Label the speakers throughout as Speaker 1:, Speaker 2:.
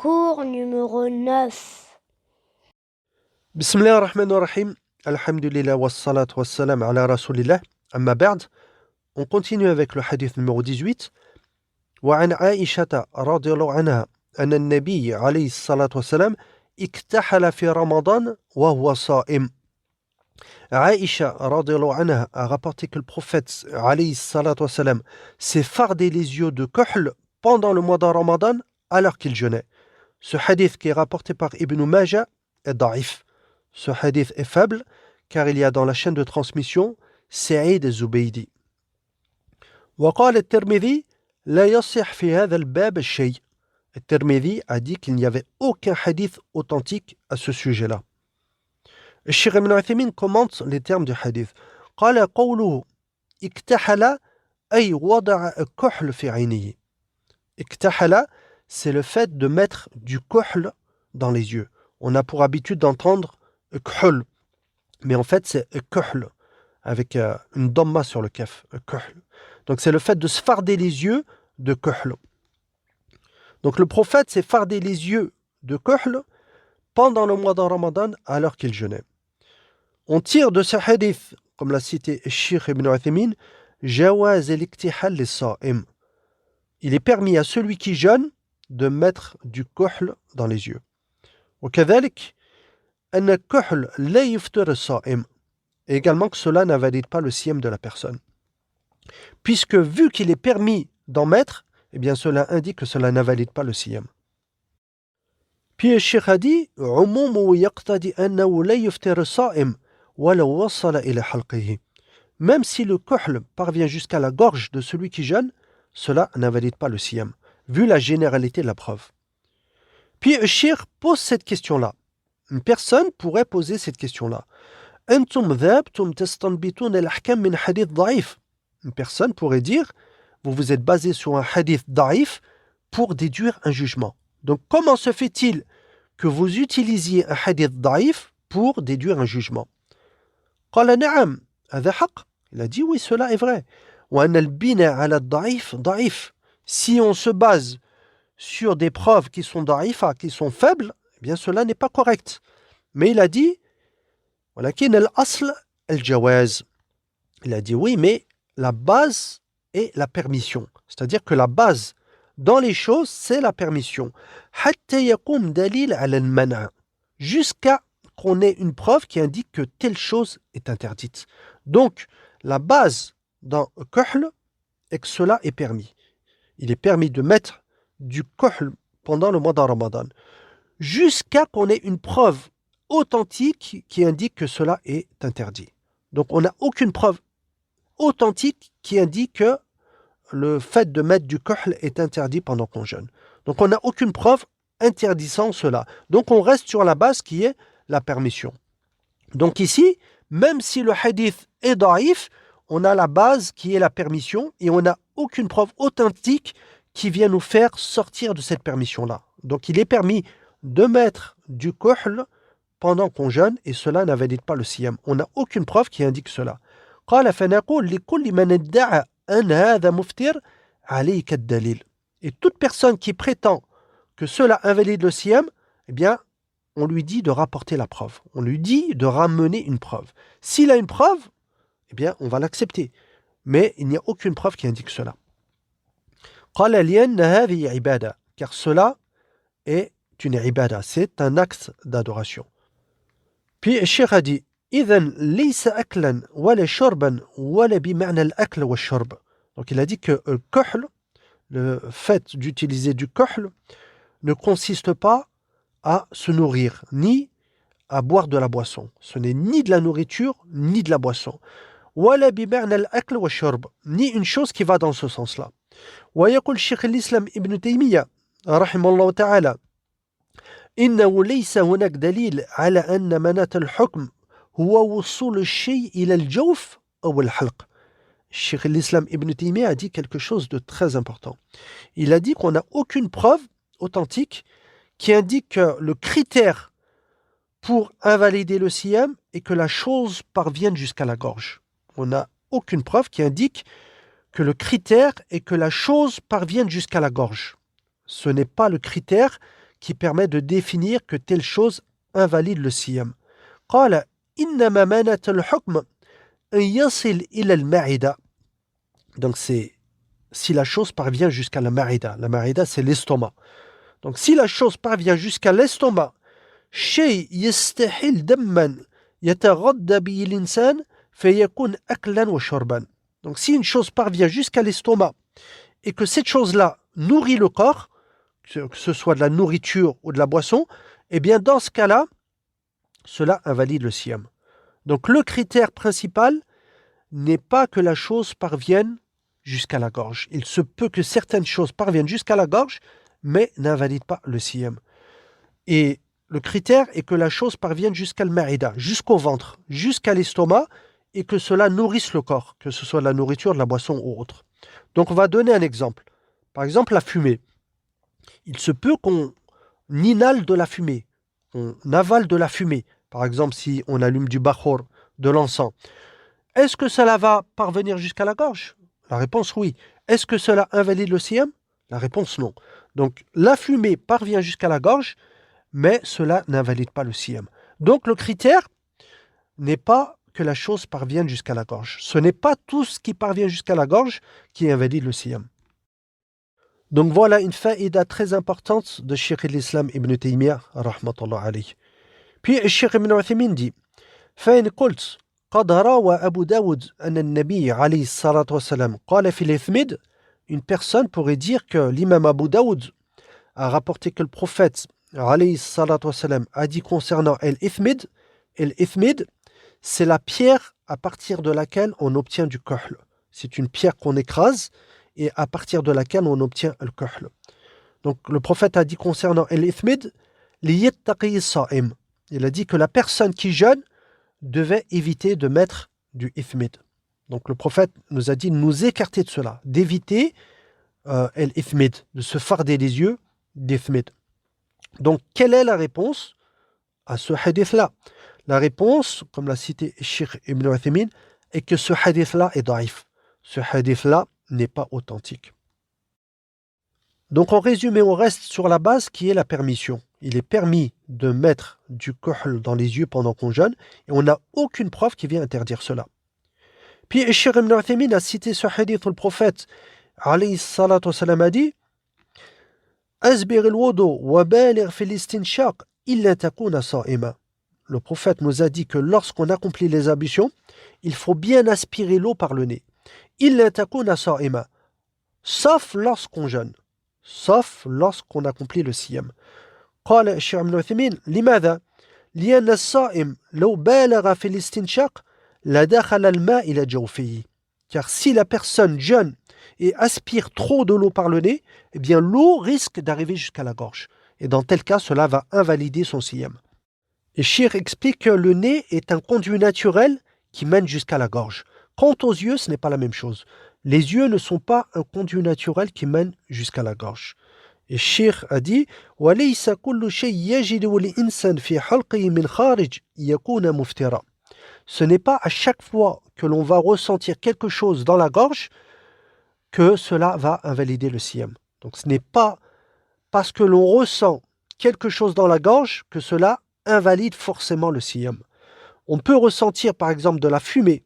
Speaker 1: Cours numéro 9.
Speaker 2: Bismillah ar-Rahman ar-Rahim. Alhamdulillah wassalat wassalam ala rasulillah. Amma ba'd. On continue avec le hadith numéro 18. وعن عائشة رضي الله عنها أن النبي عليه الصلاة والسلام اكتحل في رمضان وهو صائم. Aïcha radiallahu anha a rapporté que le prophète alayhi salatu wassalam s'est fardé les yeux de kohl pendant le mois de Ramadan alors qu'il jeûnait. Ce hadith qui est rapporté par Ibn Majah est daif. Ce hadith est faible car il y a dans la chaîne de transmission Saïd Zubaydi. وقال الترمذي لا يصح في هذا الباب شيء. الترمذي a dit qu'il n'y avait aucun hadith authentique à ce sujet-là. الشيخ ابن عثيمين commente les termes du hadith. قال قوله اكتحل أي وضع الكحل في عينه. اكتحل, c'est le fait de mettre du kohl dans les yeux. On a pour habitude d'entendre kohl, mais en fait c'est kohl avec une damma sur le kaf. Kohl. Donc c'est le fait de se farder les yeux de kohl. Donc le prophète s'est fardé les yeux de kohl pendant le mois de Ramadan alors qu'il jeûnait. On tire de ce hadith, comme l'a cité Cheikh Ibn Uthaymin, jawaz al-iktihal lis-sa'im. Il est permis à celui qui jeûne de mettre du kohl dans les yeux. وكذلك أن الكحل لا يفطر الصائم. Et également que cela n'invalide pas le siyam de la personne. Puisque vu qu'il est permis d'en mettre, eh bien cela indique que cela n'invalide pas le siyam. Puis le Cheikh a dit عمومه يقتضي أنه لا يفطر الصائم ولو وصل إلى حلقه. Même si le kohl parvient jusqu'à la gorge de celui qui jeûne, cela n'invalide pas le siyam, vu la généralité de la preuve. Puis le Cheikh pose cette question-là. Une personne pourrait poser cette question-là. أنتم ذهبتم تستنبطون الأحكام من حديث ضعيف. Une personne pourrait dire, vous vous êtes basé sur un hadith daif pour déduire un jugement. Donc comment se fait-il que vous utilisiez un hadith daif pour déduire un jugement? قال نعم هذا حق. Il a dit oui, cela est vrai. وأن البناء على الضعيف ضعيف. Si on se base sur des preuves qui sont da'ifa, qui sont faibles, eh bien cela n'est pas correct. Mais il a dit ولكن الأصل الجواز. Il a dit oui, mais la base est la permission. C'est-à-dire que la base dans les choses, c'est la permission. حتى يقوم دليل على المنع. Jusqu'à qu'on ait une preuve qui indique que telle chose est interdite. Donc, la base dans le kohl est que cela est permis. Il est permis de mettre du kohl pendant le mois de Ramadan. Jusqu'à qu'on ait une preuve authentique qui indique que cela est interdit. Donc, on n'a aucune preuve authentique qui indique que le fait de mettre du kohl est interdit pendant qu'on jeûne. Donc on n'a aucune preuve interdisant cela. Donc on reste sur la base qui est la permission. Donc ici, même si le hadith est daif, on a la base qui est la permission et on n'a aucune preuve authentique qui vient nous faire sortir de cette permission-là. Donc il est permis de mettre du kohl pendant qu'on jeûne et cela n'invalide pas le siyam. On n'a aucune preuve qui indique cela. قال فنقول لكل من ادعى أن هذا مفطر عليك الدليل. Et toute personne qui prétend que cela invalide le siyam, eh bien, on lui dit de rapporter la preuve. On lui dit de ramener une preuve. S'il a une preuve, eh bien, on va l'accepter. Mais il n'y a aucune preuve qui indique cela. قال لأن هذه عبادة. Car cela est une ibada. C'est un acte d'adoration. Puis le Cheikh a dit إذن ليس أكلا ولا شربا ولا بمعنى الأكل والشرب. Donc il a dit que le kohl, le fait d'utiliser du kohl, ne consiste pas à se nourrir, ni à boire de la boisson. Ce n'est ni de la nourriture, ni de la boisson. ولا بمعنى الأكل والشرب. Ni une chose qui va dans ce sens-là. ويقول شيخ الإسلام ابن تيمية رحمه الله تعالى إنه ليس هناك دليل على أن مناة الحكم هو وصول الشيء إلى الجوف أو الحلق. Cheikh l'Islam Ibn Taymiyyah a dit quelque chose de très important. Il a dit qu'on n'a aucune preuve authentique qui indique que le critère pour invalider le siyam est que la chose parvienne jusqu'à la gorge. On n'a aucune preuve qui indique que le critère est que la chose parvienne jusqu'à la gorge. Ce n'est pas le critère qui permet de définir que telle chose invalide le siyam. قال إنما منة الحكم أن يصل إلى المعدة. Donc c'est si la chose parvient jusqu'à la ma'ida. La ma'ida, c'est l'estomac. Donc si la chose parvient jusqu'à l'estomac, شيء يستحيل دما يتغذى به الإنسان فيكون أكلا وشربا. Donc si une chose parvient jusqu'à l'estomac et que cette chose-là nourrit le corps, que ce soit de la nourriture ou de la boisson, eh bien dans ce cas-là, cela invalide le siyam. Donc le critère principal n'est pas que la chose parvienne jusqu'à la gorge. Il se peut que certaines choses parviennent jusqu'à la gorge, mais n'invalident pas le siyam. Et le critère est que la chose parvienne jusqu'à le ma'ida, jusqu'au ventre, jusqu'à l'estomac, et que cela nourrisse le corps, que ce soit de la nourriture, de la boisson ou autre. Donc on va donner un exemple. Par exemple, la fumée. Il se peut qu'on inhale de la fumée, on avale de la fumée. Par exemple, si on allume du bakhor, de l'encens. Est-ce que cela va parvenir jusqu'à la gorge? La réponse oui. Est-ce que cela invalide le siyam? La réponse non. Donc la fumée parvient jusqu'à la gorge, mais cela n'invalide pas le siyam. Donc le critère n'est pas que la chose parvienne jusqu'à la gorge. Ce n'est pas tout ce qui parvient jusqu'à la gorge qui invalide le siyam. Donc voilà une faïda très importante de Cheikh l'Islam Ibn Taymiyyah, rahmatullah alayh. Puis Cheikh Ibn Uthaymin dit فإن قلت قد روى أبو داود أن النبي عليه الصلاة والسلام قال في الإثمد. Une personne pourrait dire que l'imam Abu Daoud a rapporté que le prophète alayhi الصلاة والسلام a dit concernant el-ithmid. El-ithmid, c'est la pierre à partir de laquelle on obtient du kohl. C'est une pierre qu'on écrase et à partir de laquelle on obtient le kohl. Donc le prophète a dit concernant el-ithmid, liyattaqi as-sa'im. Il a dit que la personne qui jeûne devait éviter de mettre du ithmid. Donc le prophète nous a dit de nous écarter de cela, d'éviter l'ithmid, de se farder les yeux d'ithmid. Donc quelle est la réponse à ce hadith-là? La réponse, comme l'a cité Cheikh Ibn Uthaymin, est que ce hadith-là est daïf. Ce hadith-là n'est pas authentique. Donc en résumé, on reste sur la base qui est la permission. Il est permis de mettre du kohl dans les yeux pendant qu'on jeûne et on n'a aucune preuve qui vient interdire cela. Puis Cheikh Ibn Uthaymin a cité ce hadith où le prophète alayhi salatu wassalam a dit Azbir al-wudu wa baligh fil istinshaq illa takuna sa'ima. Le prophète nous a dit que lorsqu'on accomplit les ablutions, il faut bien aspirer l'eau par le nez. Illa takuna sa'ima. Sauf lorsqu'on jeûne. Sauf lorsqu'on accomplit le siyam. قال الشيخ ابن عثيمين لماذا؟ لأن الصائم لو بالغ في الاستنشاق لدخل الماء إلى جوفه. Car si la personne jeûne et aspire trop de l'eau par le nez, eh bien l'eau risque d'arriver jusqu'à la gorge. Et dans tel cas, cela va invalider son siyam. Et Cheikh explique que le nez est un conduit naturel qui mène jusqu'à la gorge. Quant aux yeux, ce n'est pas la même chose. Les yeux ne sont pas un conduit naturel qui mène jusqu'à la gorge. Et Cheikh a dit وَلَيْسَ كُلُّ شَيْءٍ يَجِدُ الْإِنسَانُ فِي حَلْقِهِ مِنْ خَارِجٍ يَكُونَ مُفْتِرًا. Ce n'est pas à chaque fois que l'on va ressentir quelque chose dans la gorge que cela va invalider le siyam. Donc ce n'est pas parce que l'on ressent quelque chose dans la gorge que cela invalide forcément le siyam. On peut ressentir par exemple de la fumée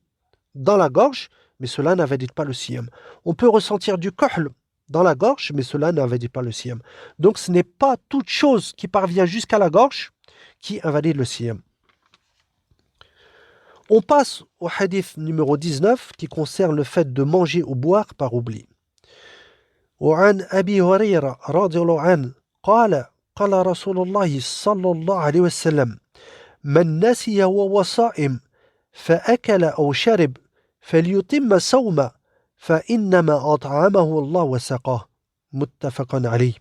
Speaker 2: dans la gorge, mais cela n'invalide pas le siyam. On peut ressentir du kohl dans la gorge, mais cela n'invalide pas le siyam. Donc ce n'est pas toute chose qui parvient jusqu'à la gorge qui invalide le siyam. On passe au hadith numéro 19 qui concerne le fait de manger ou boire par oubli. وعن أبي هريرة رضي الله عنه قال قال رسول الله صلى الله عليه وسلم من نسي وهو صائم فأكل أو شرب فليتم صومه فإنما أطعمه الله وسقاه متفق عليه.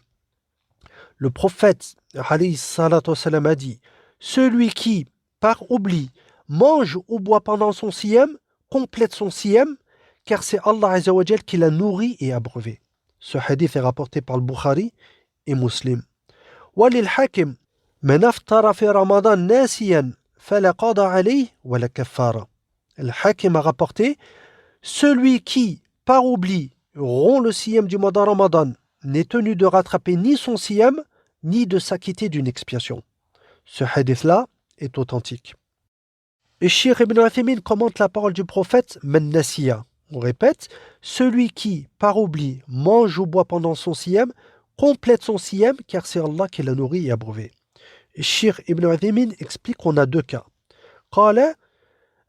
Speaker 2: Le prophète alayhi salatu wassalam a dit celui qui par oubli mange ou boit pendant son siyam complète son siyam car c'est Allah azza wa jal qui l'a nourri et abreuvé. Ce hadith est rapporté par le Bukhari et Muslim. وللحاكم من أفطر في رمضان ناسيا فلا قضاء عليه ولا كفارة. Le Hakim a rapporté celui qui par oubli rompt le siyam du mois de Ramadan n'est tenu de rattraper ni son siyam ni de s'acquitter d'une expiation. Ce hadith-là est authentique. Et Cheikh Ibn Uthaymin commente la parole du prophète Man nasiya. On répète, celui qui, par oubli, mange ou boit pendant son siyam, complète son siyam, car c'est Allah qui l'a nourri et abreuvé. Et Cheikh Ibn Uthaymin explique qu'on a deux cas. قال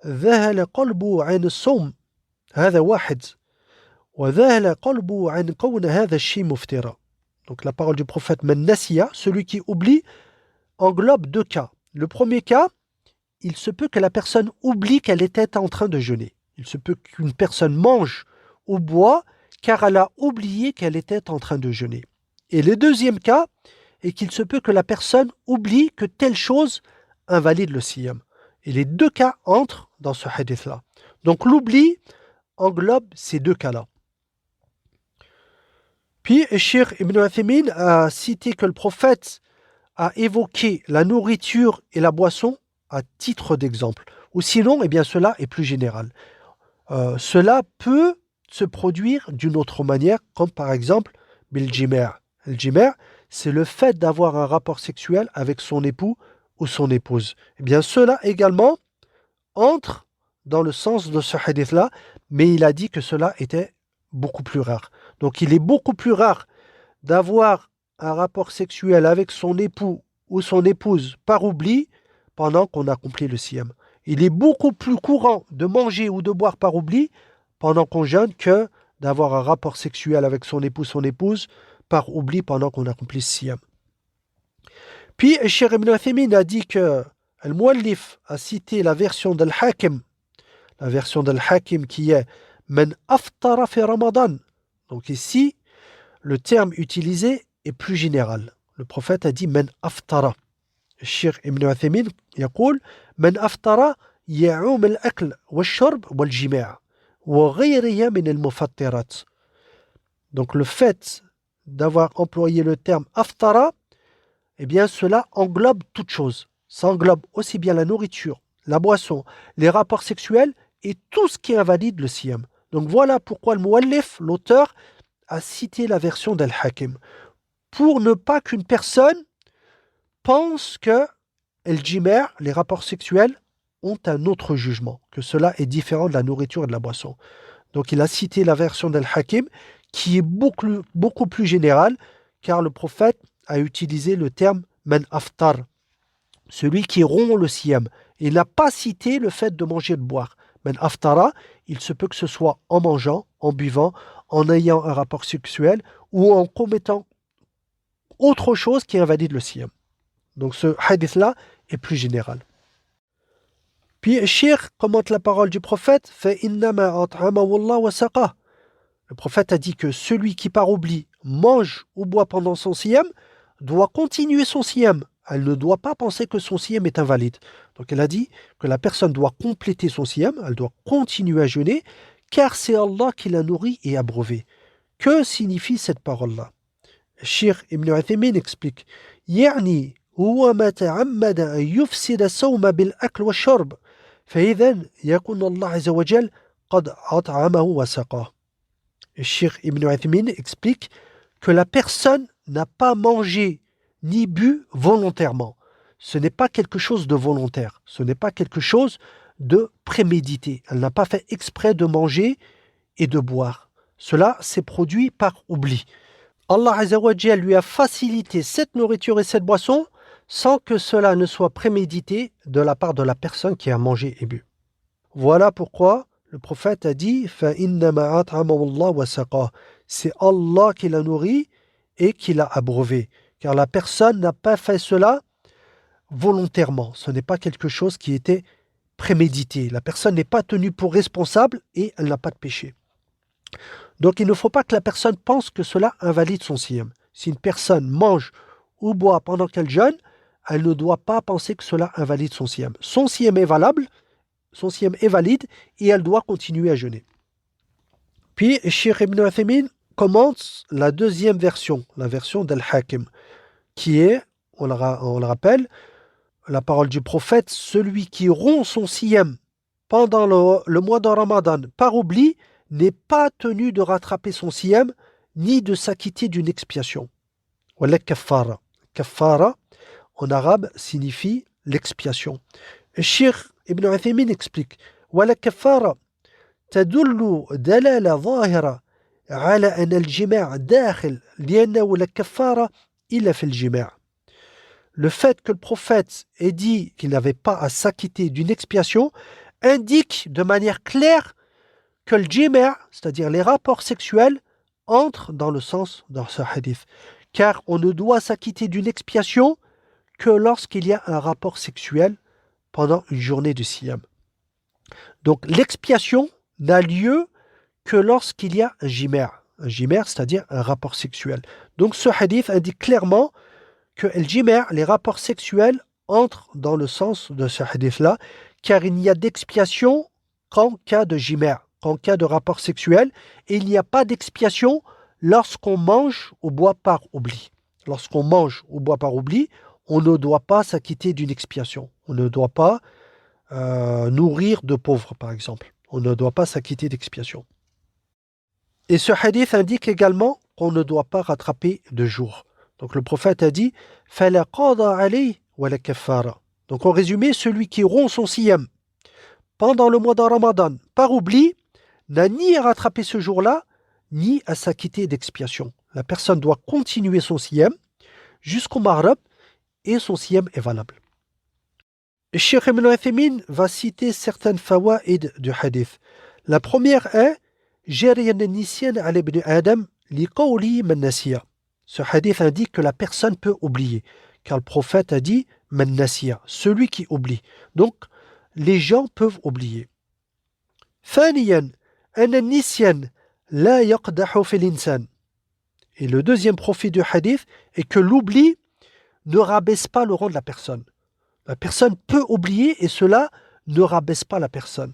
Speaker 2: ذهل قلبه عن الصوم هذا واحد وذهل قلبه عن كون هذا الشيء مفترى. Donc la parole du prophète Man nasiya, celui qui oublie, englobe deux cas. Le premier cas, il se peut que la personne oublie qu'elle était en train de jeûner. Il se peut qu'une personne mange ou boit car elle a oublié qu'elle était en train de jeûner. Et le deuxième cas est qu'il se peut que la personne oublie que telle chose invalide le siyam. Et les deux cas entrent dans ce hadith-là. Donc l'oubli englobe ces deux cas-là. Puis Cheikh Ibn Uthaymin a cité que le prophète a évoqué la nourriture et la boisson à titre d'exemple. Ou sinon, eh bien, cela est plus général. Cela peut se produire d'une autre manière, comme par exemple bil jima'. Le jima', c'est le fait d'avoir un rapport sexuel avec son époux ou son épouse. Eh bien, cela également entre dans le sens de ce hadith-là, mais il a dit que cela était beaucoup plus rare. Donc, il est beaucoup plus rare d'avoir un rapport sexuel avec son époux ou son épouse par oubli pendant qu'on accomplit le siyam. Il est beaucoup plus courant de manger ou de boire par oubli pendant qu'on jeûne que d'avoir un rapport sexuel avec son époux, son épouse par oubli pendant qu'on accomplit le siyam. Puis, Cheikh Ibn Uthaymin a dit que Al-Muallif a cité la version d'Al-Hakim, qui est Man aftara fi Ramadan. Donc ici, le terme utilisé est plus général. Le prophète a dit Man aftara. الشيخ ابن عثيمين يقول من أفطر يعوم الأكل والشرب والجماع وغيرها من المفطرات. Donc le fait d'avoir employé le terme aftara, eh bien cela englobe toute chose. Ça englobe aussi bien la nourriture, la boisson, les rapports sexuels et tout ce qui invalide le siyam. Donc voilà pourquoi le muallif, l'auteur, a cité la version d'Al-Hakim. Pour ne pas qu'une personne pense que el jima', les rapports sexuels, ont un autre jugement, que cela est différent de la nourriture et de la boisson. Donc il a cité la version d'Al-Hakim qui est beaucoup plus générale, car le prophète a utilisé le terme man aftar, celui qui rompt le siyam. Il n'a pas cité le fait de manger et de boire. Man aftara, il se peut que ce soit en mangeant, en buvant, en ayant un rapport sexuel ou en commettant autre chose qui invalide le siyam. Donc ce hadith-là est plus général. Puis Cheikh commente la parole du prophète, فَإِنَّمَا أَطْعَمَهُ اللَّهُ وَسَقَاهُ. Le prophète a dit que celui qui par oubli mange ou boit pendant son siyam doit continuer son siyam. Elle ne doit pas penser que son siyam est invalide. Donc elle a dit que la personne doit compléter son siyam, elle doit continuer à jeûner, car c'est Allah qui l'a nourri et abreuvé. Que signifie cette parole-là? Cheikh Ibn Uthaymin explique, يعني هو ما تعمد أن يفسد الصوم بالأكل والشرب فإذا يكون الله عز وجل قد أطعمه وسقاه. Et Cheikh Ibn Uthaymin explique que la personne n'a pas mangé ni bu volontairement. Ce n'est pas quelque chose de volontaire, ce n'est pas quelque chose de prémédité. Elle n'a pas fait exprès de manger et de boire. Cela s'est produit par oubli. Allah Azza wa Jal lui a facilité cette nourriture et cette boisson sans que cela ne soit prémédité de la part de la personne qui a mangé et bu. Voilà pourquoi le prophète a dit فَإِنَّمَا أَطْعَمَهُ اللَّهُ وَسَقَاهُ. C'est Allah qui l'a nourri et qui l'a abreuvé. Car la personne n'a pas fait cela volontairement. Ce n'est pas quelque chose qui était prémédité. La personne n'est pas tenue pour responsable et elle n'a pas de péché. Donc il ne faut pas que la personne pense que cela invalide son siyam. Si une personne mange ou boit pendant qu'elle jeûne, elle ne doit pas penser que cela invalide son siyam. Son siyam est valable, son siyam est valide et elle doit continuer à jeûner. Puis Cheikh Ibn Uthaymin commente la deuxième version, la version d'Al-Hakim, qui est, on le rappelle, la parole du prophète, celui qui rompt son siyam pendant le mois de Ramadan par oubli n'est pas tenu de rattraper son siyam ni de s'acquitter d'une expiation. Wala kaffara. Kaffara, en arabe, signifie l'expiation. Le Cheikh Ibn Uthaymin explique ولا كفارة تدل دلالة ظاهرة على أن الجماع داخل لأنه لا كفارة إلا في الجماع. Le fait que le prophète ait dit qu'il n'avait pas à s'acquitter d'une expiation indique de manière claire que le jima', c'est-à-dire les rapports sexuels, entrent dans le sens de ce hadith. Car on ne doit s'acquitter d'une expiation que lorsqu'il y a un rapport sexuel pendant une journée de siyam. Donc l'expiation n'a lieu que lorsqu'il y a un jima'. Un jima', c'est-à-dire un rapport sexuel. Donc ce hadith indique clairement que le jima', les rapports sexuels, entrent dans le sens de ce hadith-là, car il n'y a d'expiation qu'en cas de jima', qu'en cas de rapport sexuel, et il n'y a pas d'expiation lorsqu'on mange ou boit par oubli. Lorsqu'on mange ou boit par oubli, on ne doit pas s'acquitter d'une expiation. On ne doit pas nourrir de pauvres, par exemple. On ne doit pas s'acquitter d'expiation. Et ce hadith indique également qu'on ne doit pas rattraper de jours. Donc le prophète a dit فَلَا قَضَى عَلَيْهِ وَلَا كَفَّارَ. Donc en résumé, celui qui rompt son siyam pendant le mois de Ramadan par oubli n'a ni à rattraper ce jour-là, ni à s'acquitter d'expiation. La personne doit continuer son siyam jusqu'au Maghrib et son siyam est valable. Le Cheikh Ibn Uthaymin va citer certaines fawaïd du hadith. La première est جَرِيَ النِّسْيَانَ عَلَى ابْنِ آدَمَ لِقَوْلِهِ مَنْ نَسِيَ. Ce hadith indique que la personne peut oublier, car le prophète a dit man nasiya, celui qui oublie. Donc, les gens peuvent oublier. ثانيا أن النسيان لا يقدح في الإنسان. Et le deuxième profit du hadith est que l'oubli ne rabaisse pas le rang de la personne. La personne peut oublier et cela ne rabaisse pas la personne.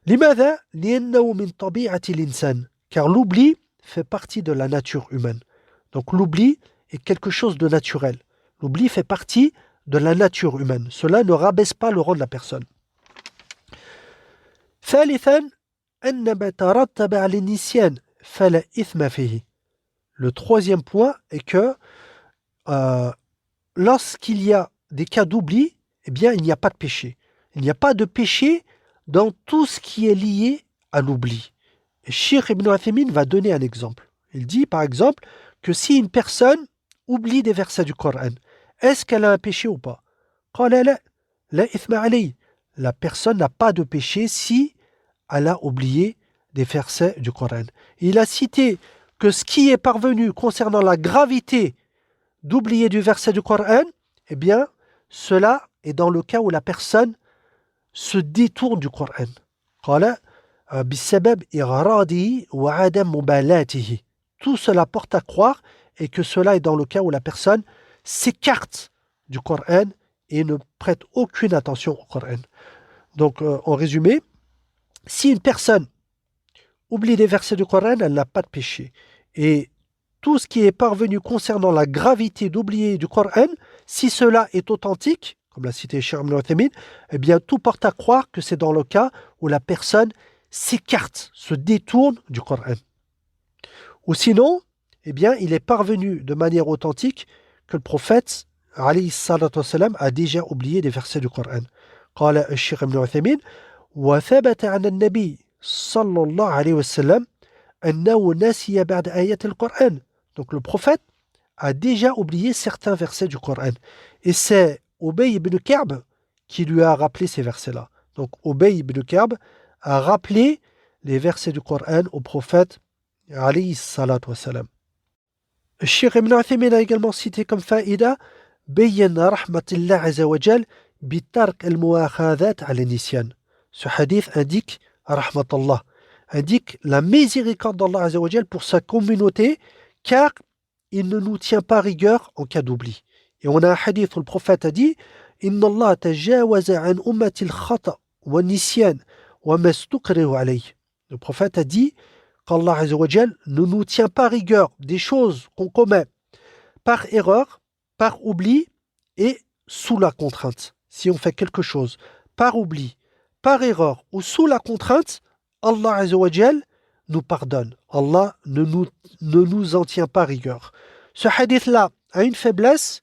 Speaker 2: لماذا؟ لأنه من طبيعة الإنسان. Car l'oubli fait partie de la nature humaine. Donc l'oubli est quelque chose de naturel. L'oubli fait partie de la nature humaine. Cela ne rabaisse pas le rang de la personne. ثالثا أن ما ترتب على النسيان فلا إثم فيه. Le troisième point est que lorsqu'il y a des cas d'oubli, eh bien il n'y a pas de péché. Il n'y a pas de péché dans tout ce qui est lié à l'oubli. Et Cheikh Ibn Uthaymin va donner un exemple. Il dit par exemple que si une personne oublie des versets du Coran, est-ce qu'elle a un péché ou pas? La personne n'a pas de péché si elle a oublié des versets du Coran. Il a cité que ce qui est parvenu concernant la gravité d'oublier du verset du Coran, eh bien, cela est dans le cas où la personne se détourne du Coran. Tout cela porte à croire et que cela est dans le cas où la personne s'écarte du Coran et ne prête aucune attention au Coran. Donc, en résumé, si une personne oublie des versets du Coran, elle n'a pas de péché. Et tout ce qui est parvenu concernant la gravité d'oublier du Coran, si cela est authentique, comme l'a cité Cheikh Ibn Uthaymin, eh bien tout porte à croire que c'est dans le cas où la personne s'écarte, se détourne du Coran. Ou sinon, eh bien il est parvenu de manière authentique que le prophète alayhi salatu wassalam, a déjà oublié des versets du Coran. قال الشيخ ابن عثيمين وثبت عن النبي صلى الله عليه وسلم أنه نسي بعد آيات القرآن. Donc le prophète a déjà oublié certains versets du Coran. Et c'est Ubay ibn Ka'b qui lui a rappelé ces versets-là. Donc Ubay ibn Ka'b a rappelé les versets du Coran au prophète alayhi salatu wassalam. Le Cheikh Ibn Uthaymin a également cité comme faïda بين رحمة الله عز وجل بترك المؤاخذات على النسيان. Ce hadith indique رحمة الله, indique la miséricorde d'Allah Azza wa Jal pour sa communauté, car il ne nous tient pas rigueur en cas d'oubli. Et on a un hadith où le prophète a dit إن الله تجاوز عن أمة الخطأ والنسيان وما استكره عليه. Le prophète a dit qu'Allah Azza wa Jal ne nous tient pas rigueur des choses qu'on commet par erreur, par oubli et sous la contrainte. Si on fait quelque chose par oubli, par erreur ou sous la contrainte, Allah Azza wa Jal nous pardonne. Allah ne nous en tient pas rigueur. Ce hadith-là a une faiblesse,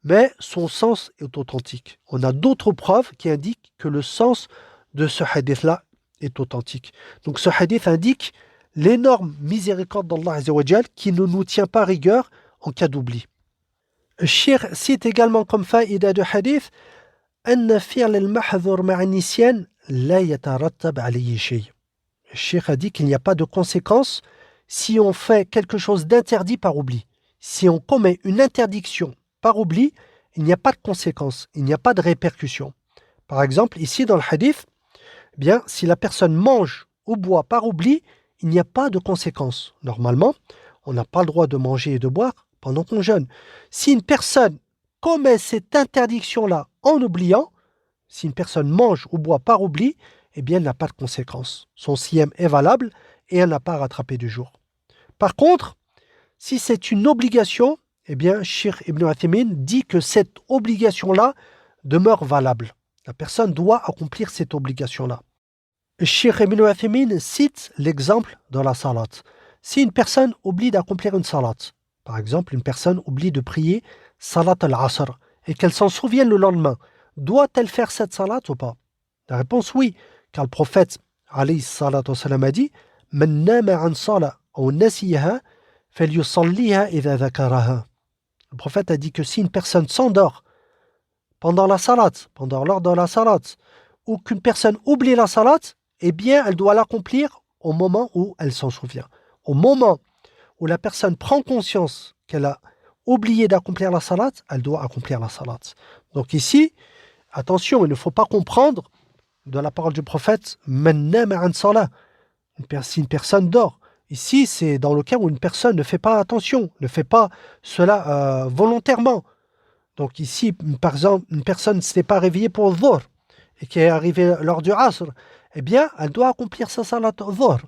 Speaker 2: mais son sens est authentique. On a d'autres preuves qui indiquent que le sens de ce hadith-là est authentique. Donc ce hadith indique l'énorme miséricorde d'Allah Azza wa Jal qui ne nous tient pas rigueur en cas d'oubli. Le Cheikh cite également comme faïda de hadith أن فعل المحظور مع النسيان لا يترتب عليه شيء. Le Cheikh a dit qu'il n'y a pas de conséquence si on fait quelque chose d'interdit par oubli. Si on commet une interdiction par oubli, il n'y a pas de conséquence, il n'y a pas de répercussion. Par exemple, ici dans le hadith, eh bien, si la personne mange ou boit par oubli, il n'y a pas de conséquence. Normalement, on n'a pas le droit de manger et de boire pendant qu'on jeûne. Si une personne commet cette interdiction-là en oubliant, si une personne mange ou boit par oubli, eh bien, elle n'a pas de conséquence. Son siyam est valable et elle n'a pas rattrapé du jour. Par contre, si c'est une obligation, eh bien, Cheikh Ibn Uthaymin dit que cette obligation-là demeure valable. La personne doit accomplir cette obligation-là. Cheikh Ibn Uthaymin cite l'exemple dans la salat. Si une personne oublie d'accomplir une salat, par exemple, une personne oublie de prier salat al-asr et qu'elle s'en souvienne le lendemain, doit-elle faire cette salat ou pas? La réponse oui, car le prophète alayhi salatu wassalam a dit Man nama an salat ou nasiyaha falyusalliha idha dhakaraha. Le prophète a dit que si une personne s'endort pendant la salat, pendant l'heure de la salat, ou qu'une personne oublie la salat, eh bien, elle doit l'accomplir au moment où elle s'en souvient. Au moment où la personne prend conscience qu'elle a oublié d'accomplir la salat, elle doit accomplir la salat. Donc ici, attention, il ne faut pas comprendre de la parole du prophète Man nama an salat. Si une personne dort. Ici, c'est dans le cas où une personne ne fait pas attention, ne fait pas cela volontairement. Donc ici, par exemple, une personne ne s'est pas réveillée pour le dhuhr et qui est arrivée lors du asr, eh bien, elle doit accomplir sa salat dhuhr.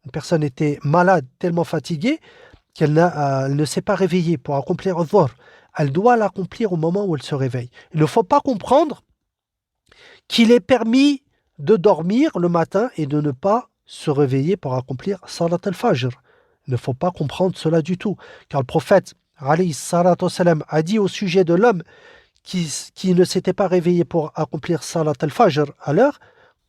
Speaker 2: Une personne était malade, tellement fatiguée, qu'elle ne s'est pas réveillée pour accomplir le dhuhr. Elle doit l'accomplir au moment où elle se réveille. Il ne faut pas comprendre qu'il est permis de dormir le matin et de ne pas se réveiller pour accomplir salat al-fajr. Il ne faut pas comprendre cela du tout, car le prophète alayhi salatu wassalam a dit au sujet de l'homme qui ne s'était pas réveillé pour accomplir salat al-fajr à l'heure,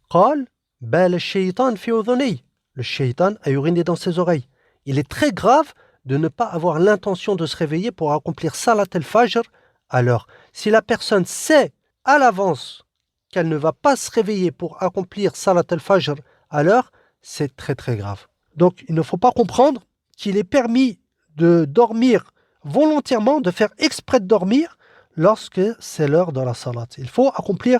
Speaker 2: قال بال الشيطان في أذني. Le shaitan a uriné dans ses oreilles. Il est très grave de ne pas avoir l'intention de se réveiller pour accomplir salat al-fajr à l'heure. Si la personne sait à l'avance qu'elle ne va pas se réveiller pour accomplir salat al-fajr à l'heure, c'est très très grave. Donc il ne faut pas comprendre qu'il est permis de dormir volontairement, de faire exprès de dormir lorsque c'est l'heure de la salat. Il faut accomplir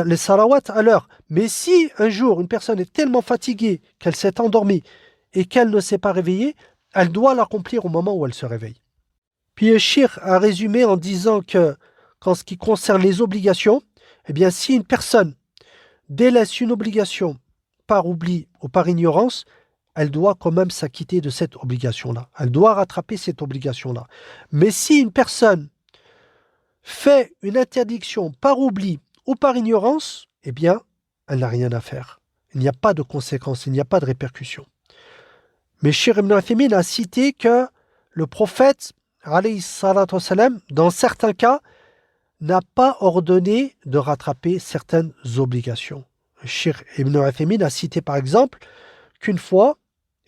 Speaker 2: les salawats à l'heure. Mais si un jour une personne est tellement fatiguée qu'elle s'est endormie et qu'elle ne s'est pas réveillée, elle doit l'accomplir au moment où elle se réveille. Puis le Cheikh a résumé en disant que, qu'en ce qui concerne les obligations, eh bien si une personne délaisse une obligation par oubli ou par ignorance, elle doit quand même s'acquitter de cette obligation-là. Elle doit rattraper cette obligation-là. Mais si une personne fait une interdiction par oubli ou par ignorance, eh bien, elle n'a rien à faire. Il n'y a pas de conséquences, il n'y a pas de répercussions. Mais Cheikh Ibn Uthaymin a cité que le prophète, alayhi salatu wassalam, dans certains cas, n'a pas ordonné de rattraper certaines obligations. Cheikh Ibn Uthaymin a cité par exemple qu'une fois,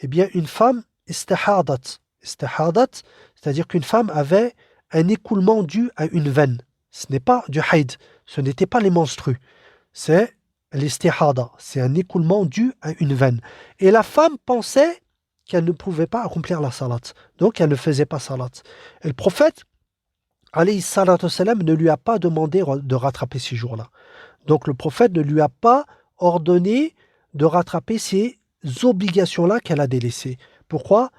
Speaker 2: eh bien, une femme istahadat, c'est-à-dire qu'une femme avait un écoulement dû à une veine. Ce n'est pas du haïd, ce n'était pas les menstrues, c'est l'istihada, c'est un écoulement dû à une veine. Et la femme pensait qu'elle ne pouvait pas accomplir la salat, donc elle ne faisait pas salat. Et le prophète, alayhi salatu wassalam, ne lui a pas demandé de rattraper ces jours-là. Donc le prophète ne lui a pas ordonné de rattraper ces obligations-là qu'elle a délaissées. Pourquoi?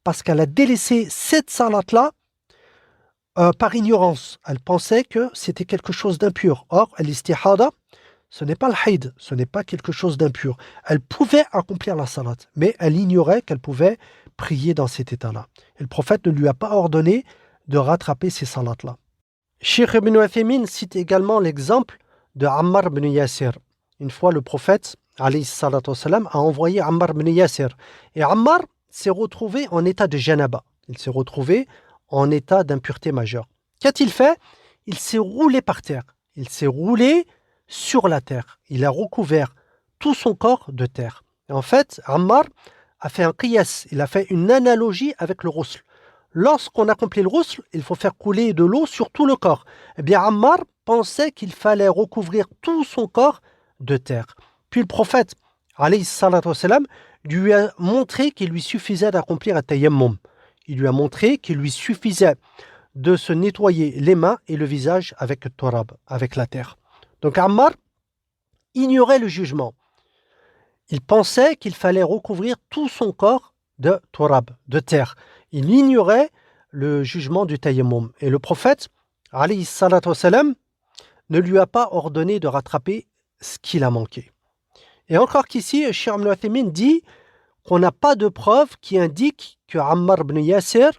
Speaker 2: Parce qu'elle a délaissé cette salat-là par ignorance. Elle pensait que c'était quelque chose d'impur. Or, l'istihada, ce n'est pas le haïd, ce n'est pas quelque chose d'impur. Elle pouvait accomplir la salat, mais elle ignorait qu'elle pouvait prier dans cet état-là. Et le prophète ne lui a pas ordonné de rattraper ces salats-là. Cheikh Ibn Uthaymin cite également l'exemple de Ammar ibn Yasir. Une fois, le prophète alayhi salatu wassalam, a envoyé Ammar ibn Yasir. Et Ammar s'est retrouvé en état de janaba. Il s'est retrouvé en état d'impureté majeure. Qu'a-t-il fait? Il s'est roulé par terre. Il s'est roulé sur la terre. Il a recouvert tout son corps de terre. Et en fait, Ammar a fait un qiyas, il a fait une analogie avec le ghusl. Lorsqu'on accomplit le ghusl, il faut faire couler de l'eau sur tout le corps. Eh bien, Ammar pensait qu'il fallait recouvrir tout son corps de terre. Puis le prophète, alayhi salatu wassalam, lui a montré qu'il lui suffisait d'accomplir un tayammum. Il lui a montré qu'il lui suffisait de se nettoyer les mains et le visage avec le turab, avec la terre. Donc Ammar ignorait le jugement. Il pensait qu'il fallait recouvrir tout son corps de turab, de terre. Il ignorait le jugement du tayammum. Et le prophète, alayhi salatu wassalam, ne lui a pas ordonné de rattraper ce qu'il a manqué. Et encore qu'ici, Cheikh Ibn Uthaymin dit qu'on n'a pas de preuve qui indique que Ammar ibn Yasir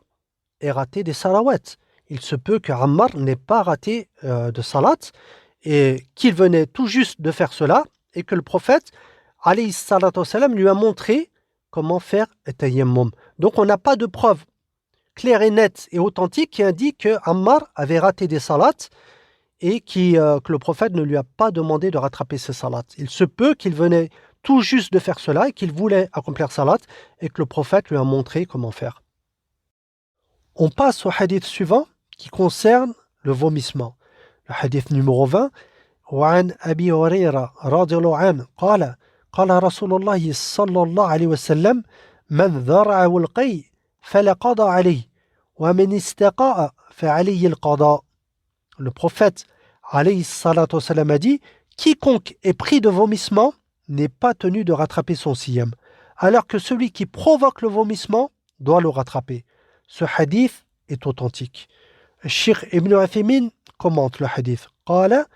Speaker 2: ait raté des salawats. Il se peut que Ammar n'ait pas raté de salat et qu'il venait tout juste de faire cela et que le prophète, alayhi salatu wassalam, lui a montré comment faire un tayammum. Donc on n'a pas de preuve claire et nette et authentique qui indique que Ammar avait raté des salats et que le prophète ne lui a pas demandé de rattraper ses salats. Il se peut qu'il venait tout juste de faire cela et qu'il voulait accomplir salat et que le prophète lui a montré comment faire. On passe au hadith suivant qui concerne le vomissement. Le hadith numéro 20. وعن أبي هريرة رضي الله عنه قال رسول الله صلى الله عليه وسلم من ذرعه القيء فلا قضى عليه ومن استقاء فعليه القضاء. Le prophète alayhi salatu wassalam a dit quiconque est pris de vomissement n'est pas tenu de rattraper son siyam, alors que celui qui provoque le vomissement doit le rattraper. Ce hadith est authentique. Cheikh Ibn Uthaymin commente le hadith. قال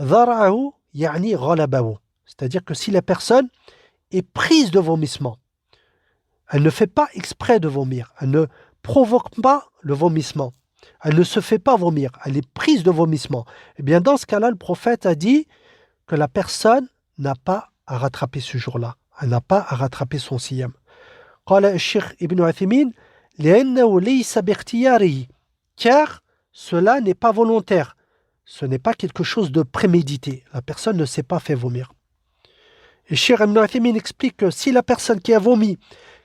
Speaker 2: ذرعه يعني غلبه. C'est-à-dire que si la personne est prise de vomissement, elle ne fait pas exprès de vomir, elle ne provoque pas le vomissement, elle ne se fait pas vomir, elle est prise de vomissement. Eh bien, dans ce cas-là, le prophète a dit que la personne n'a pas à rattraper ce jour-là. Elle n'a pas à rattraper son siyam. قال الشيخ ابن عثيمين لأنه ليس باختياره, car cela n'est pas volontaire. Ce n'est pas quelque chose de prémédité. La personne ne s'est pas fait vomir. Et Cheikh Ibn Uthaymin explique que si la personne qui a vomi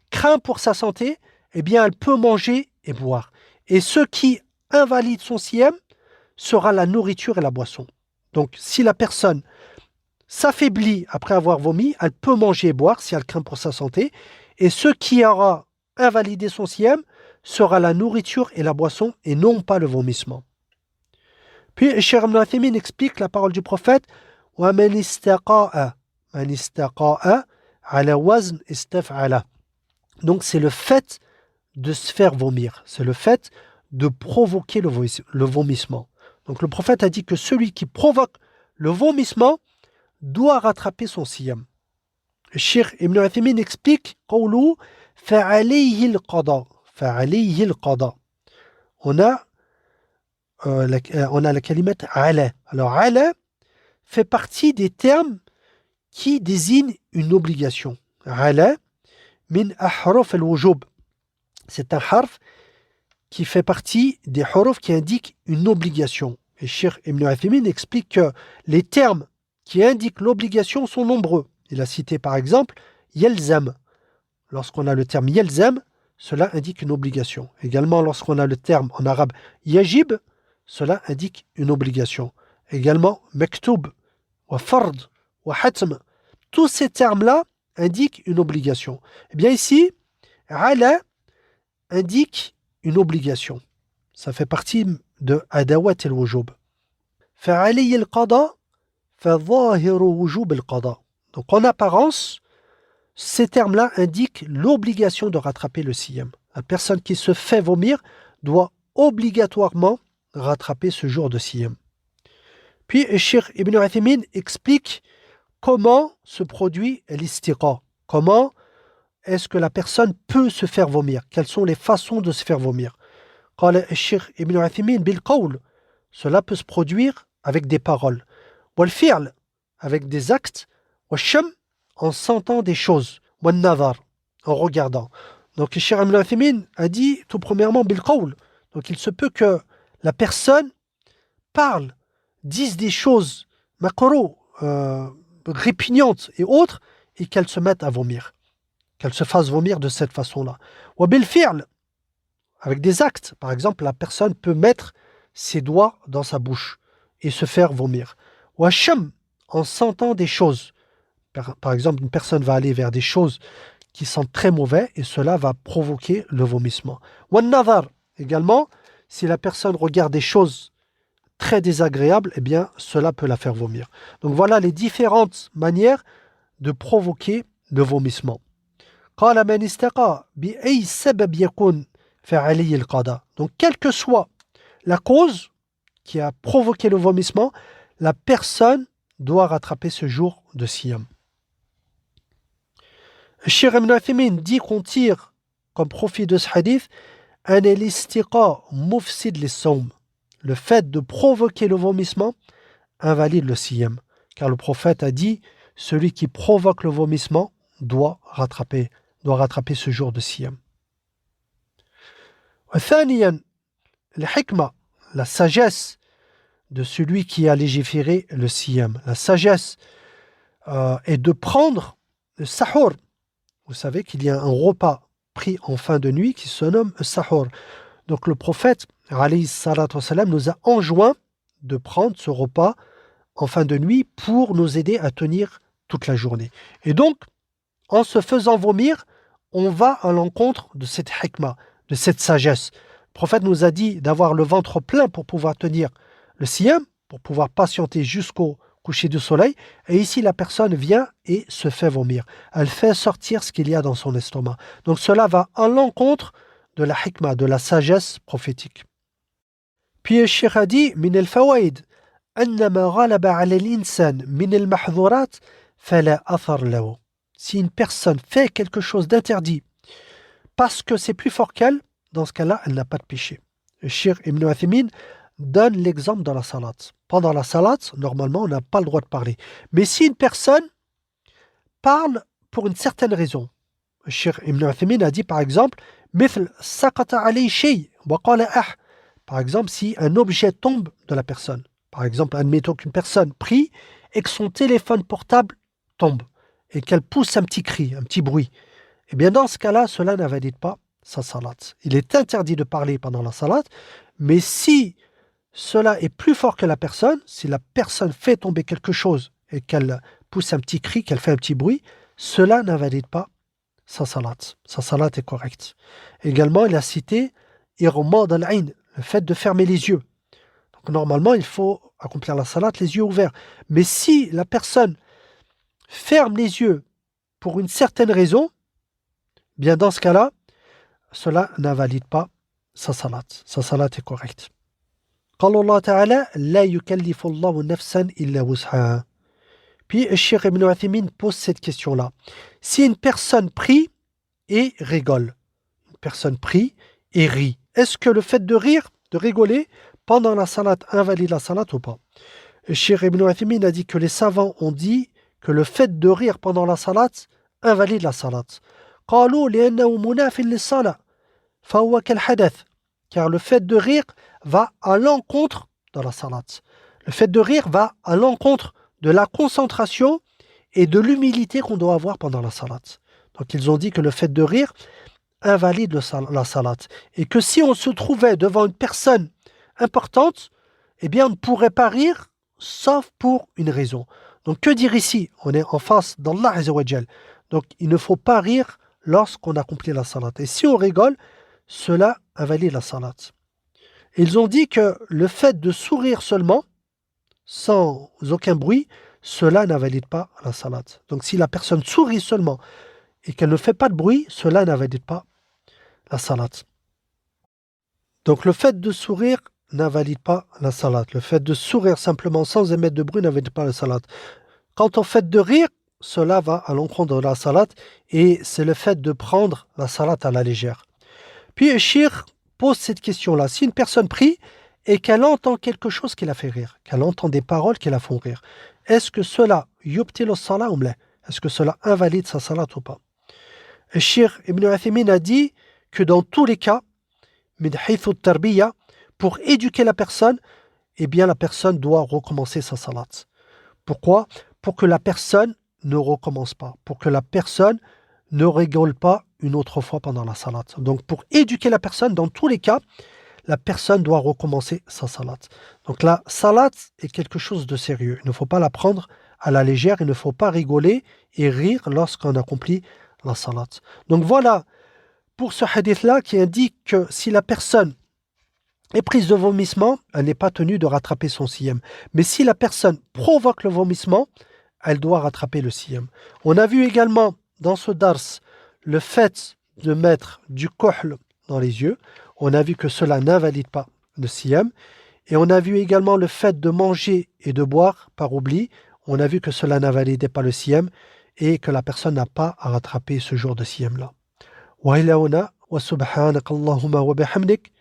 Speaker 2: craint pour sa santé, eh bien elle peut manger et boire. Et ce qui invalide son siyam sera la nourriture et la boisson. Donc si la personne s'affaiblit après avoir vomi, elle peut manger et boire si elle craint pour sa santé. Et ce qui aura invalidé son siyam sera la nourriture et la boisson et non pas le vomissement. Puis Cheikh Ibn Uthaymin explique la parole du prophète وَمَنِ اسْتَقَاءَ مَنِ اسْتَقَاءَ عَلَى وَزْنِ اسْتَفْعَلَ. Donc c'est le fait de se faire vomir, c'est le fait de provoquer le vomissement. Donc le prophète a dit que celui qui provoque le vomissement doit rattraper son siyam. Cheikh Ibn Uthaymin explique قوله فعليه القضاء. فعليه القضاء. On a la kalimate ala. Alors ala fait partie des termes qui désignent une obligation. Ala min ahruf al-wujub. C'est un harf qui fait partie des huruf qui indiquent une obligation. Et Cheikh Ibn Uthaymin explique que les termes qui indiquent l'obligation sont nombreux. Il a cité par exemple yelzam. Lorsqu'on a le terme yelzam, cela indique une obligation. Également, lorsqu'on a le terme en arabe yajib, cela indique une obligation. Également, mektoub, wa fard, wa hatm. Tous ces termes-là indiquent une obligation. Eh bien ici, ala indique une obligation. Ça fait partie de adawat al-wujub. Fa'ali al-qada, fa'zahiru wujub al-qada. Donc en apparence, ces termes-là indiquent l'obligation de rattraper le siyam. La personne qui se fait vomir doit obligatoirement rattraper ce jour de siyam. Puis Cheikh Ibn Uthaymin explique comment se produit l'istiqa. Comment est-ce que la personne peut se faire vomir? Quelles sont les façons de se faire vomir? قال الشيخ ابن عثيمين بالقول. Cela peut se produire avec des paroles. والفعل, avec des actes. والشم, en sentant des choses. والنظر, en regardant. Donc Cheikh Ibn Uthaymin a dit tout premièrement بالقول. Donc il se peut que la personne parle, dise des choses macro, répugnantes et autres, et qu'elle se mette à vomir, qu'elle se fasse vomir de cette façon-là. Wa bil fi'l, avec des actes. Par exemple, la personne peut mettre ses doigts dans sa bouche et se faire vomir. Wa sham, en sentant des choses. Par exemple, une personne va aller vers des choses qui sentent très mauvais et cela va provoquer le vomissement. Wa nadhar, également, si la personne regarde des choses très désagréables, eh bien, cela peut la faire vomir. Donc voilà les différentes manières de provoquer le vomissement. قال من استقى بأي سبب يكون فعلي القضاء. Donc quelle que soit la cause qui a provoqué le vomissement, la personne doit rattraper ce jour de siyam. Cheikh Ibn Uthaymin dit qu'on tire comme profit de ce hadith an al-istiqa mufsid lis-sawm. Le fait de provoquer le vomissement invalide le siyam, car le prophète a dit celui qui provoque le vomissement doit rattraper ce jour de siyam. ثانيا الحكمة, la sagesse de celui qui a légiféré le siyam. La sagesse est de prendre le sahur. Vous savez qu'il y a un repas pris en fin de nuit qui se nomme sahur. Donc le prophète alayhi salatu wassalam, nous a enjoint de prendre ce repas en fin de nuit pour nous aider à tenir toute la journée. Et donc, en se faisant vomir, on va à l'encontre de cette hikmah, de cette sagesse. Le prophète nous a dit d'avoir le ventre plein pour pouvoir tenir le siyam, pour pouvoir patienter jusqu'au coucher du soleil. Et ici, la personne vient et se fait vomir. Elle fait sortir ce qu'il y a dans son estomac. Donc cela va à l'encontre de la hikmah, de la sagesse prophétique. Puis le cheikh a dit, min al-fawaid, anna ma ghalaba ala al-insan min al-mahdhurat fala athar lahu. Si une personne fait quelque chose d'interdit parce que c'est plus fort qu'elle, dans ce cas-là, elle n'a pas de péché. Le cheikh Ibn Uthaymin donne l'exemple dans la salat. Pendant la salat, normalement, on n'a pas le droit de parler. Mais si une personne parle pour une certaine raison, le cheikh Ibn Uthaymin a dit par exemple, مثل سقط عليه شيء وقال أح. Par exemple, si un objet tombe de la personne. Par exemple, admettons qu'une personne prie et que son téléphone portable tombe et qu'elle pousse un petit cri, un petit bruit. Eh bien, dans ce cas-là, cela n'invalide pas sa salat. Il est interdit de parler pendant la salat, mais si cela est plus fort que la personne, si la personne fait tomber quelque chose et qu'elle pousse un petit cri, qu'elle fait un petit bruit, cela n'invalide pas sa salat. Sa salat est correcte. Également, il a cité irmad al-ayn, le fait de fermer les yeux. Donc normalement, il faut accomplir la salat les yeux ouverts. Mais si la personne ferme les yeux pour une certaine raison, bien dans ce cas-là, cela n'invalide pas sa salat. Sa salat est correcte. قال الله تعالى لا يكلف الله نفسا إلا وسعها. Puis le cheikh Ibn Uthaymin pose cette question-là. Si une personne prie et rigole, une personne prie et rit, est-ce que le fait de rire, de rigoler pendant la salat invalide la salat ou pas? Le cheikh Ibn Uthaymin a dit que les savants ont dit que le fait de rire pendant la salat invalide la salat. قالوا لأنه مناف للصلاة فهو كالحدث. Car le fait de rire va à l'encontre de la salat. Le fait de rire va à l'encontre de la concentration et de l'humilité qu'on doit avoir pendant la salat. Donc ils ont dit que le fait de rire invalide la salat. Et que si on se trouvait devant une personne importante, eh bien on ne pourrait pas rire sauf pour une raison. Donc que dire ici? On est en face d'Allah Azza wa Jal. Donc il ne faut pas rire lorsqu'on accomplit la salat. Et si on rigole, cela invalide la salat. Ils ont dit que le fait de sourire seulement, sans aucun bruit, cela n'invalide pas la salat. Donc si la personne sourit seulement et qu'elle ne fait pas de bruit, cela n'invalide pas la salat. Donc le fait de sourire n'invalide pas la salat. Le fait de sourire simplement sans émettre de bruit n'invalide pas la salat. Quant au fait de rire, cela va à l'encontre de la salat et c'est le fait de prendre la salat à la légère. Puis le cheikh pose cette question-là. Si une personne prie et qu'elle entend quelque chose qui la fait rire, qu'elle entend des paroles qui la font rire, est-ce que cela yubtil salat ou la? Est-ce que cela invalide sa salat ou pas? Le cheikh Ibn Uthaymin a dit que dans tous les cas, min haythu tarbiya, pour éduquer la personne, eh bien la personne doit recommencer sa salat. Pourquoi? Pour que la personne ne recommence pas, pour que la personne ne rigole pas une autre fois pendant la salat. Donc pour éduquer la personne, dans tous les cas, la personne doit recommencer sa salat. Donc la salat est quelque chose de sérieux. Il ne faut pas la prendre à la légère, il ne faut pas rigoler et rire lorsqu'on accomplit la salat. Donc voilà, pour ce hadith-là qui indique que si la personne est prise de vomissement, elle n'est pas tenue de rattraper son siyam. Mais si la personne provoque le vomissement, elle doit rattraper le siyam. On a vu également dans ce dars le fait de mettre du kohl dans les yeux. On a vu que cela n'invalide pas le siyam. Et on a vu également le fait de manger et de boire par oubli. On a vu que cela n'invalidait pas le siyam et que la personne n'a pas à rattraper ce jour de siyam-là. Wa ila huna wa subhanakallahumma wa bihamdik